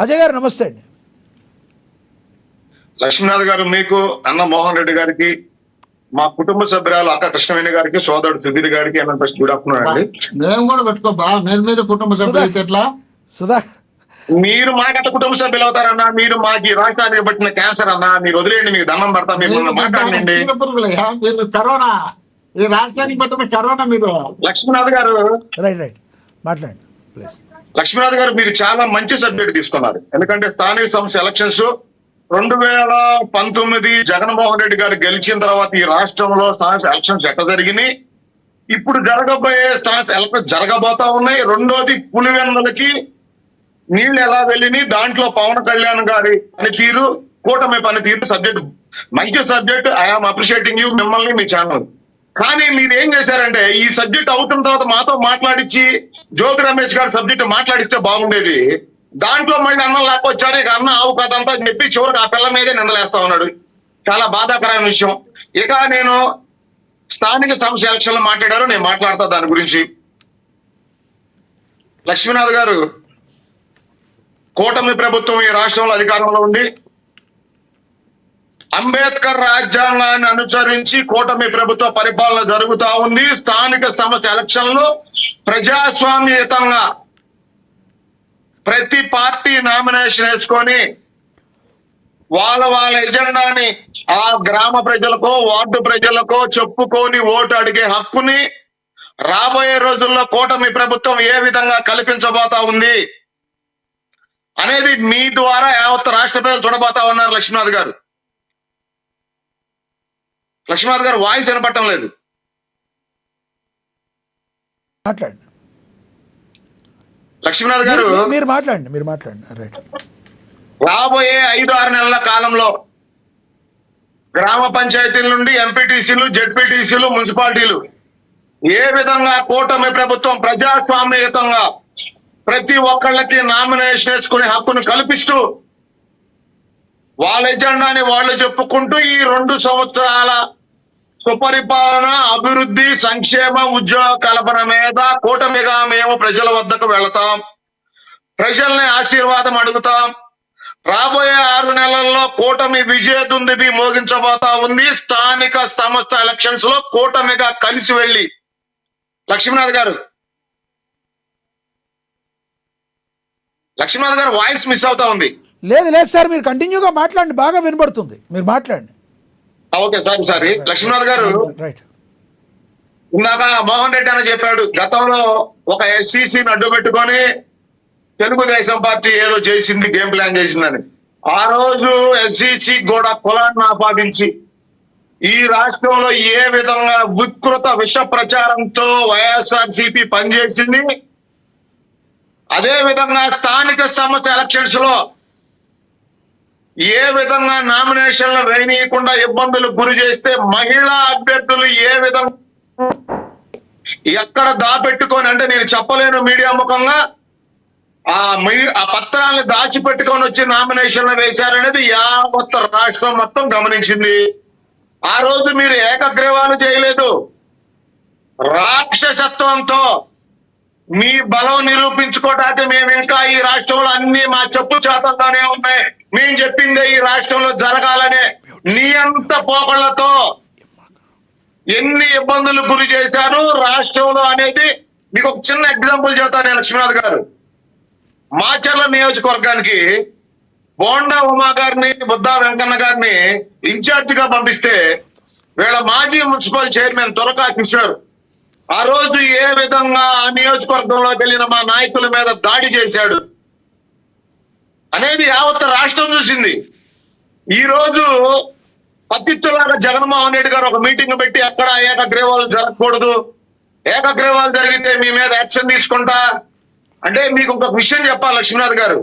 అజయ్ గారు నమస్తే అండి. లక్ష్మీనాథ్ గారు, మీకు అన్న మోహన్ రెడ్డి గారికి, మా కుటుంబ సభ్యురాలు అక్క కృష్ణవేణి గారికి, సోదరుడు సుధీర్ గారికి గుడ్ ఆఫ్టర్నూన్ అండి. మేము కూడా పెట్టుకోబా, మీరు కుటుంబ సభ్యులు అయితే ఎట్లా? సుధాకర్, మీరు మాకట్ట కుటుంబ సభ్యులు అవుతారన్నా, మీరు మాకు రాష్ట్రానికి పట్టిన క్యాన్సర్ అన్నా, మీరు వదిలేయండి, మీకు దండం పడతా, మీరు మాట్లాడండి. మీరు కరోనా, ఈ రాష్ట్రానికి పట్టిన కరోనా మీరు. లక్ష్మీనాథ్ గారు, రైట్ మాట్లాడండి ప్లీజ్. లక్ష్మీనాథ్ గారు, మీరు చాలా మంచి సబ్జెక్ట్ తీసుకున్నారు. ఎందుకంటే స్థానిక సంస్థ ఎలక్షన్స్ 2019 జగన్మోహన్ రెడ్డి గారు గెలిచిన తర్వాత ఈ రాష్ట్రంలో స్థానిక ఎలక్షన్స్ ఎట్లా జరిగినాయి, ఇప్పుడు జరగబోయే స్థానిక ఎలక్షన్ జరగబోతా ఉన్నాయి. రెండోది పులివెందులకి నీళ్లు ఎలా వెళ్ళినాయి, దాంట్లో పవన్ కళ్యాణ్ గారి పనితీరు, కూటమి పనితీరు సబ్జెక్ట్ మంచి సబ్జెక్ట్. ఐఆమ్ అప్రిషియేటింగ్ యూ, మిమ్మల్ని, మీ ఛానల్. కానీ మీరు ఏం చేశారంటే, ఈ సబ్జెక్ట్ అవుతున్న తర్వాత మాతో మాట్లాడించి జ్యోతి రమేష్ గారి సబ్జెక్ట్ మాట్లాడిస్తే బాగుండేది. దాంట్లో మళ్ళీ అన్నం లేకొచ్చారు, ఇక అన్న ఆవు కథంతా చెప్పి చివరికి ఆ పిల్ల మీదే నిందలేస్తా ఉన్నాడు. చాలా బాధాకరమైన విషయం. ఇక నేను స్థానిక సంస్థ ఎలక్షన్లో మాట్లాడారు, నేను మాట్లాడతా దాని గురించి. లక్ష్మీనాథ్ గారు, కూటమి ప్రభుత్వం ఈ రాష్ట్రంలో అధికారంలో ఉంది. అంబేద్కర్ రాజ్యాంగాన్ని అనుసరించి కూటమి ప్రభుత్వ పరిపాలన జరుగుతా ఉంది. స్థానిక సంస్థ ఎలక్షన్లో ప్రజాస్వామ్యయుతంగా ప్రతి పార్టీ నామినేషన్ వేసుకొని వాళ్ళ ఎజెండాని ఆ గ్రామ ప్రజలకో వార్డు ప్రజలకో చెప్పుకొని ఓటు అడిగే హక్కుని రాబోయే రోజుల్లో కూటమి ప్రభుత్వం ఏ విధంగా కల్పించబోతా ఉంది అనేది మీ ద్వారా యావత్ రాష్ట్ర ప్రజలు చూడబోతా ఉన్నారు. లక్ష్మీనాథ్ గారు, లక్ష్మీనాథ్ గారు వాయిస్ వినపడటం లేదు. మాట్లాడండి లక్ష్మీనాథ్ గారు, మీరు మాట్లాడండి రైట్. రాబోయే 5-6 నెలల కాలంలో గ్రామ పంచాయతీల నుండి ఎంపీటీసీలు, జెడ్పీటీసీలు, మున్సిపాలిటీలు ఏ విధంగా కూటమి ప్రభుత్వం ప్రజాస్వామ్యయుతంగా ప్రతి ఒక్కళ్ళకి నామినేషన్ వేసుకునే హక్కును కల్పిస్తూ వాళ్ళ ఎజెండాని వాళ్ళు చెప్పుకుంటూ ఈ 2 సంవత్సరాల సుపరిపాలన, అభివృద్ధి, సంక్షేమ, ఉద్యోగ కల్పన మీద కూటమిగా మేము ప్రజల వద్దకు వెళతాం, ప్రజల్ని ఆశీర్వాదం అడుగుతాం. రాబోయే 6 నెలల్లో కూటమి విజయదుందుబి మోగించబోతా ఉంది. స్థానిక సంస్థ ఎలక్షన్స్ లో కూటమిగా కలిసి వెళ్ళి. లక్ష్మీనాథ్ గారు వాయిస్ మిస్ అవుతా ఉంది. లేదు సార్, మీరు కంటిన్యూగా మాట్లాడండి, బాగా వినబడుతుంది, మీరు మాట్లాడండి. Okay, sorry. లక్ష్మీనాథ్ గారు, రైట్. ఇందాక మోహన్ రెడ్డి అని చెప్పాడు, గతంలో ఒక ఎస్సీసీని అడ్డు పెట్టుకొని తెలుగుదేశం పార్టీ ఏదో చేసింది, గేమ్ ప్లాన్ చేసిందని. ఆ రోజు ఎస్సీసీ కూడా కులాన్ని ఆపాదించి ఈ రాష్ట్రంలో ఏ విధంగా వికృత విష ప్రచారంతో వైఎస్ఆర్సీపీ పనిచేసింది, అదే విధంగా స్థానిక సంస్థ ఎలక్షన్స్ లో ఏ విధంగా నామినేషన్లు వేయనీయకుండా ఇబ్బందులు గురి చేస్తే మహిళా అభ్యర్థులు ఏ విధంగా ఎక్కడ దాపెట్టుకొని, అంటే నేను చెప్పలేను మీడియా ముఖంగా, ఆ పత్రాలను దాచిపెట్టుకొని వచ్చి నామినేషన్లు వేశారనేది యావత్ రాష్ట్రం మొత్తం గమనించింది. ఆ రోజు మీరు ఏకగ్రీవాలు చేయలేదు. రాక్షసత్వంతో మీ బలం నిరూపించుకోవడానికి మేము ఇంకా ఈ రాష్ట్రంలో అన్ని మా చెప్పు చేతల్లోనే ఉన్నాయి, మేము చెప్పిందే ఈ రాష్ట్రంలో జరగాలనే నియంత పోకళ్లతో ఎన్ని ఇబ్బందులు గురి చేశారు రాష్ట్రంలో అనేది మీకు ఒక చిన్న ఎగ్జాంపుల్ చెప్తాను. లక్ష్మీనాథ్ గారు, మాచర్ల నియోజకవర్గానికి బోండా ఉమా గారిని, బుద్ధా వెంకన్న గారిని ఇన్ఛార్జ్ గా పంపిస్తే వీళ్ళ మాజీ మున్సిపల్ చైర్మన్ తురకా కిషోర్ ఆ రోజు ఏ విధంగా ఆ నియోజకవర్గంలోకి వెళ్ళిన మా నాయకుల మీద దాడి చేశాడు అనేది యావత్ రాష్ట్రం చూసింది. ఈ రోజు పత్తిత్తులాగా జగన్మోహన్ రెడ్డి గారు ఒక మీటింగ్ పెట్టి ఎక్కడ ఏకగ్రీవాలు జరగకూడదు, ఏకగ్రీవాలు జరిగితే మీ మీద యాక్షన్ తీసుకుంటా అంటే, మీకు ఒక విషయం చెప్పాలి లక్ష్మీనాథ్ గారు.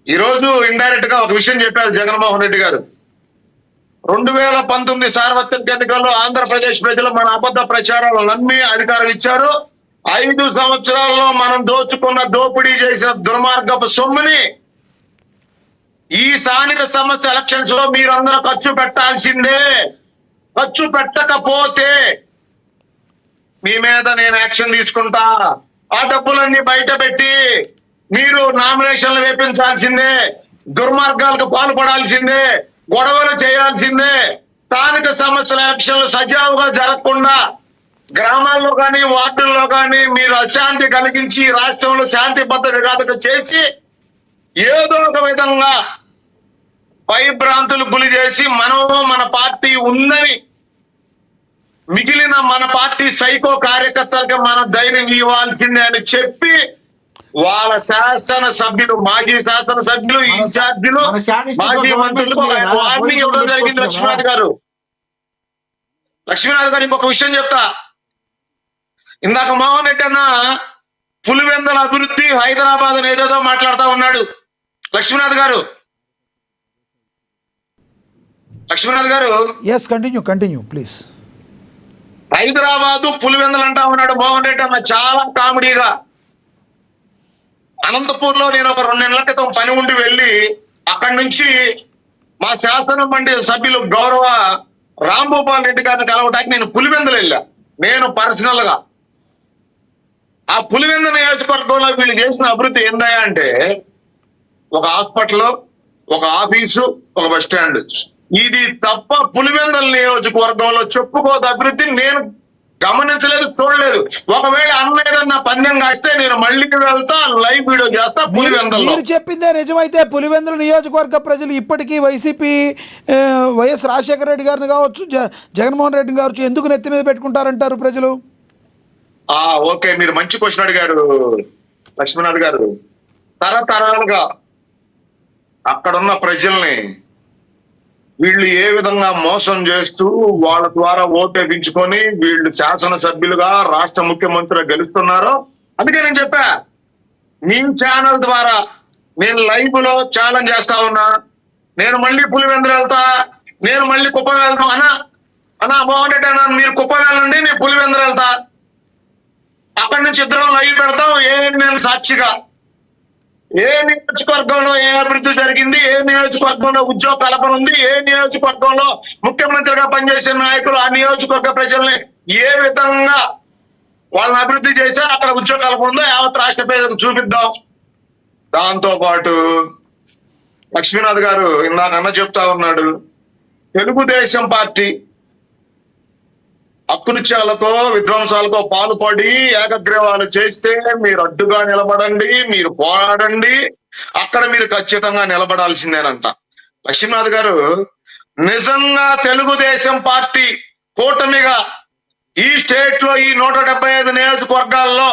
ఈ రోజు ఇండైరెక్ట్ గా ఒక విషయం చెప్పారు జగన్మోహన్ రెడ్డి గారు. 2019 సార్వత్రిక ఎన్నికల్లో ఆంధ్రప్రదేశ్ ప్రజలు మన అబద్ధ ప్రచారాలు నమ్మి అధికారం ఇచ్చారు. 5 సంవత్సరాల్లో మనం దోపిడీ చేసిన దుర్మార్గపు సొమ్ముని ఈ స్థానిక సంస్థ ఎలక్షన్స్ లో మీరందరూ ఖర్చు పెట్టాల్సిందే. ఖర్చు పెట్టకపోతే మీ మీద నేను యాక్షన్ తీసుకుంటా. ఆ డబ్బులన్నీ బయట పెట్టి మీరు నామినేషన్లు వేపించాల్సిందే, దుర్మార్గాలకు పాల్పడాల్సిందే, గొడవలు చేయాల్సిందే. స్థానిక సమస్యల ఎలక్షన్లు సజావుగా జరగకుండా గ్రామాల్లో కానీ వార్డుల్లో కానీ మీరు అశాంతి కలిగించి రాష్ట్రంలో శాంతి భద్రత చేసి ఏదో ఒక విధంగా భయభ్రాంతులు గురి చేసి మన పార్టీ ఉందని మిగిలిన మన పార్టీ సైకో కార్యకర్తలకు మనం ధైర్యం ఇవ్వాల్సిందే అని చెప్పి వాళ్ళ శాసన సభ్యులు, మాజీ శాసన సభ్యులు, ఇన్ఛార్జీలు, మాజీ మంత్రులకు వార్నింగ్ ఇవ్వడం జరిగింది. లక్ష్మీనాథ్ గారు ఇంకొక విషయం చెప్తా. ఇందాక మోహన్ రెడ్డి అన్న పులివెందుల అభివృద్ధి హైదరాబాద్ అని ఏదేదో మాట్లాడుతూ ఉన్నాడు. లక్ష్మీనాథ్ గారు yes, continue please. Hyderabad Pulivendula అంటా ఉన్నాడు మోహన్ రెడ్డి అన్న చాలా కామెడీగా. అనంతపూర్ లో నేను ఒక 2 నెలల క్రితం పని ఉండి వెళ్ళి అక్కడి నుంచి మా శాసన మండలి సభ్యులు గౌరవ రాంభూపాల్ రెడ్డి గారిని కలవడానికి నేను పులివెందులు వెళ్ళా. నేను పర్సనల్ గా ఆ పులివెందు నియోజకవర్గంలో వీళ్ళు చేసిన అభివృద్ధి ఏందయ్యా అంటే ఒక హాస్పిటల్, ఒక ఆఫీసు, ఒక బస్ స్టాండ్. ఇది తప్ప పులివెందుల నియోజకవర్గంలో చెప్పుకోదు అభివృద్ధి నేను గమనించలేదు, చూడలేదు. ఒకవేళ అన్న ఏదన్నా పందెం కాస్తే నేను మళ్ళీ వెళ్తా, లైవ్ వీడియో చేస్తా పులివెందులో. మీరు చెప్పిందే నిజమైతే పులివెందుల నియోజకవర్గ ప్రజలు ఇప్పటికీ వైసీపీ వైఎస్ రాజశేఖర రెడ్డి గారిని కావచ్చు, జగన్మోహన్ రెడ్డి కావచ్చు ఎందుకు నెత్తి మీద పెట్టుకుంటారంటారు ప్రజలు? ఓకే, మీరు మంచి క్వశ్చన్ అడిగారు లక్ష్మీనాథ్ గారు. తరతరాలుగా అక్కడున్న ప్రజల్ని వీళ్ళు ఏ విధంగా మోసం చేస్తూ వాళ్ళ ద్వారా ఓటేపించుకొని వీళ్ళు శాసనసభ్యులుగా రాష్ట్ర ముఖ్యమంత్రిగా గెలుస్తున్నారో, అందుకే నేను చెప్పా మీ ఛానల్ ద్వారా నేను లైవ్ లో ఛాలెంజ్ చేస్తా ఉన్నా. నేను మళ్ళీ పులివెందులు వెళ్తా, నేను మళ్ళీ కుప్పం వెళ్తాం అన్నా మోహన్ రెడ్డి అన్న మీరు కుప్పం వెళ్ళండి, నేను పులివెందులు వెళ్తా. అక్కడి నుంచి ఇద్దరం లైవ్ పెడతాం నేను సాక్షిగా. ఏ నియోజకవర్గంలో ఏ అభివృద్ధి జరిగింది, ఏ నియోజకవర్గంలో ఉద్యోగ కల్పన ఉంది, ఏ నియోజకవర్గంలో ముఖ్యమంత్రిగా పనిచేసిన నాయకులు ఆ నియోజకవర్గ ప్రజల్ని ఏ విధంగా వాళ్ళని అభివృద్ధి చేసి అక్కడ ఉద్యోగ కల్పన ఉందో యావత్ రాష్ట్ర ప్రజలకు చూపిద్దాం. దాంతో పాటు లక్ష్మీనాథ్ గారు ఇందాక అన్న చెప్తా ఉన్నాడు, తెలుగుదేశం పార్టీ అకృత్యాలతో విధ్వంసాలతో పాల్పడి ఏకగ్రీవాలు చేస్తే మీరు అడ్డుగా నిలబడండి, మీరు పోరాడండి, అక్కడ మీరు ఖచ్చితంగా నిలబడాల్సిందేనంట. లక్ష్మీనాథ్ గారు నిజంగా తెలుగుదేశం పార్టీ కూటమిగా ఈ స్టేట్ లో ఈ 175 నియోజకవర్గాల్లో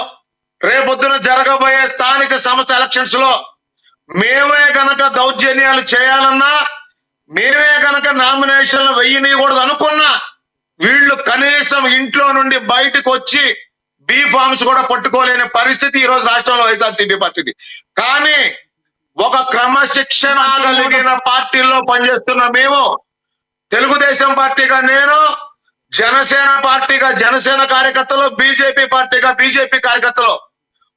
రేపొద్దున జరగబోయే స్థానిక సంస్థ ఎలక్షన్స్ లో మేమే గనక దౌర్జన్యాలు చేయాలన్నా, మేమే గనక నామినేషన్లు వెయ్యనీయకూడదు అనుకున్నా వీళ్ళు కనీసం ఇంట్లో నుండి బయటకు వచ్చి బీ ఫార్మ్స్ కూడా పట్టుకోలేని పరిస్థితి ఈ రోజు రాష్ట్రంలో వైఎస్ఆర్సీపీ పార్టీది. కానీ ఒక క్రమశిక్షణ కలిగిన పార్టీల్లో పనిచేస్తున్న మేము, తెలుగుదేశం పార్టీగా నేను, జనసేన పార్టీగా జనసేన కార్యకర్తలు, బీజేపీ పార్టీగా బీజేపీ కార్యకర్తలు,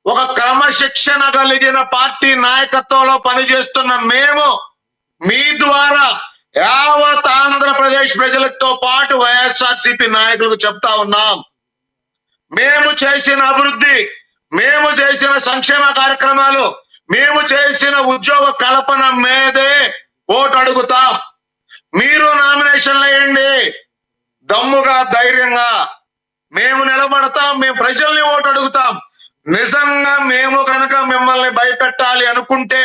ఒక క్రమశిక్షణ కలిగిన పార్టీ నాయకత్వంలో పనిచేస్తున్న మేము మీ ద్వారా యావత్ ఆంధ్రప్రదేశ్ ప్రజలతో పాటు వైఎస్ఆర్సీపీ నాయకులకు చెప్తా ఉన్నాం, మేము చేసిన అభివృద్ధి, మేము చేసిన సంక్షేమ కార్యక్రమాలు, మేము చేసిన ఉద్యోగ కల్పన మీదే ఓటు అడుగుతాం. మీరు నామినేషన్లు వేయండి, దమ్ముగా ధైర్యంగా మేము నిలబడతాం, మేము ప్రజల్ని ఓటు అడుగుతాం. నిజంగా మేము కనుక మిమ్మల్ని భయపెట్టాలి అనుకుంటే